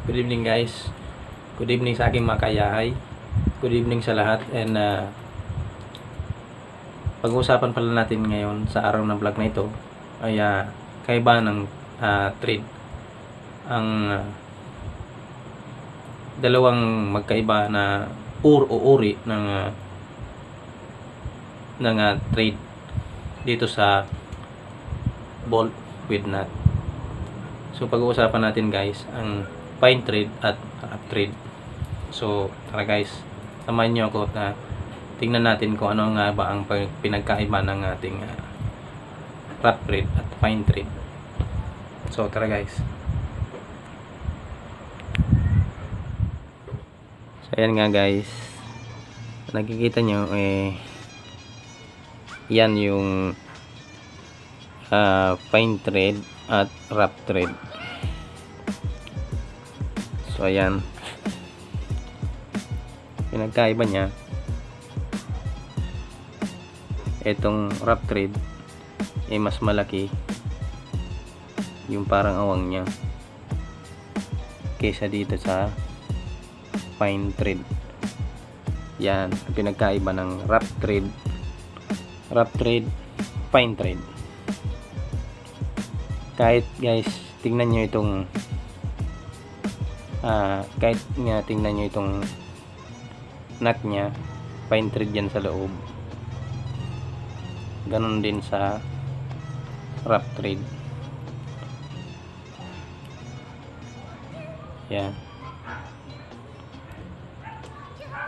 Good evening guys. Good evening sa aking mga kayahay. Good evening sa lahat and pag-uusapan pala natin ngayon sa araw ng vlog na ito ay kaiba ng trade. Ang dalawang magkaiba na uri ng trade dito sa bolt with nut. So pag-uusapan natin guys ang fine trade at rough trade. So tara guys, samahan nyo ako na tingnan natin kung ano nga ba ang pinagkaiba ng ating rough trade at fine trade. So tara guys. So ayan nga guys, nakikita nyo yan yung fine trade at rough trade. So ayan, pinagkaiba niya, itong rough trade ay mas malaki yung parang awang niya kaysa dito sa fine trade. Yan ang pinagkaiba ng rough trade, fine trade. Kahit guys, tingnan nyo itong tingnan nyo itong nut nya, fine thread yan sa loob, ganon din sa rough thread. Yan.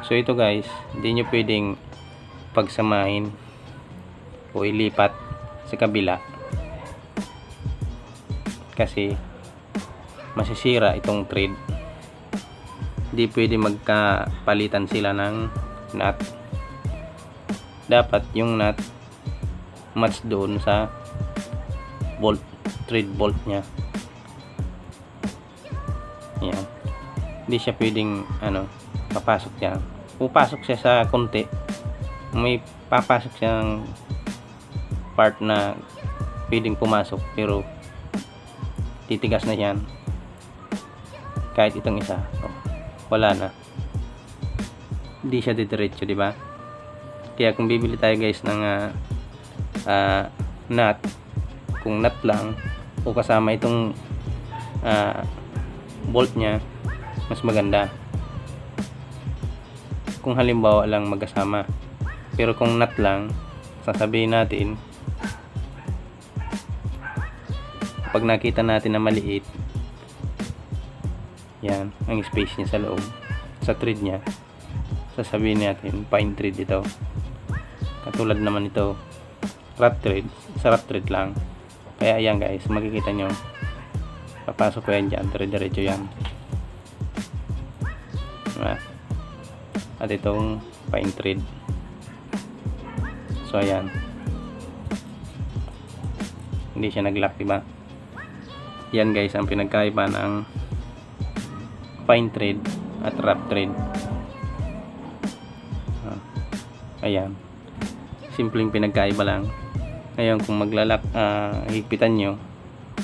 So ito guys, hindi nyo pwedeng pagsamahin o ilipat sa kabila kasi masisira itong thread. Hindi pwede magkapalitan sila ng nut. Dapat yung nut match doon sa bolt, thread bolt nya. Yan. Hindi siya pwedeng papasok siya. Pupasok siya sa konti. May papasok siyang part na pwedeng pumasok pero titigas na yan. Kahit itong isa, wala na, hindi siya didiretso, di ba? Kaya kung bibili tayo guys ng nut, kung nut lang o kasama itong bolt nya, mas maganda kung halimbawa lang magkasama. Pero kung nut lang, sasabihin natin, pag nakita natin na maliit, yan ang space niya sa loob, sa thread niya, sasabihin natin fine thread ito. Katulad naman ito rough thread, sa rough thread lang. Kaya ayan guys, makikita nyo, papasok ko yan dyan, dire-diretso yan. At itong fine thread. So ayan, hindi siya nag-lock, diba? Yan guys ang pinagkaiba ng fine thread at rough thread. Ayan, simpleng pinagkaiba lang. Ngayon kung maglalak, higpitan nyo,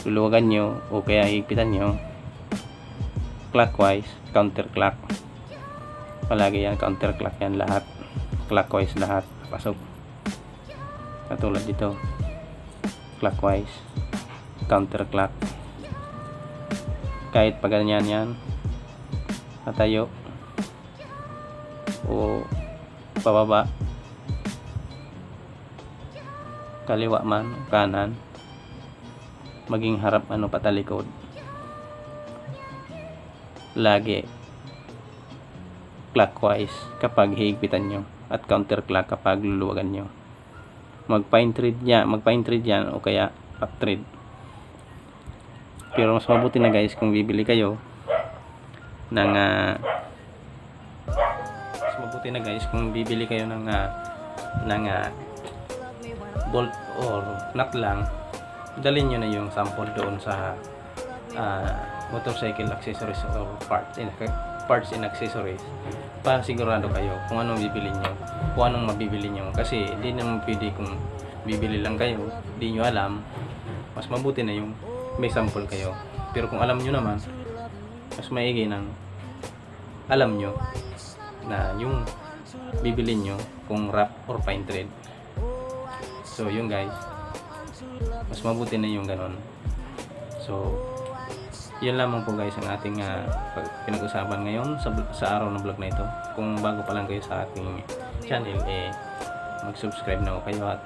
luluwagan nyo, o kaya higpitan nyo clockwise, counterclock. Palagi yan, counterclock yan lahat, clockwise lahat pasok. Katulad dito, clockwise, counterclock. Kahit pag ganyan yan, patayo o pababa, kaliwa man o kanan, maging harap patalikod, lagi clockwise kapag hihigpitan nyo at counterclock kapag luluwagan nyo. Mag fine thread yan o kaya rough thread. Pero mas mabuti na guys kung bibili kayo ng bolt or nut lang, dalhin nyo na yung sample doon sa motorcycle accessories or parts and accessories para sigurado kayo kung anong bibili nyo, kung anong mabibili nyo. Kasi hindi naman pwede kung bibili lang kayo, hindi nyo alam. Mas mabuti na yung may sample kayo. Pero kung alam nyo naman, mas maigi ng alam nyo na yung bibilin nyo kung wrap or fine thread. So yun guys, mas mabuti na yung ganon. So yun lamang po guys ang ating pinag-usapan ngayon sa araw ng vlog na ito. Kung bago pa lang kayo sa ating channel, mag-subscribe na kayo at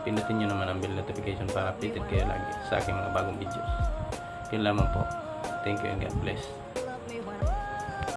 pindutin nyo naman ang bell notification para updated kayo lagi sa aking mga bagong videos. Yun lamang po. Thank you and God bless.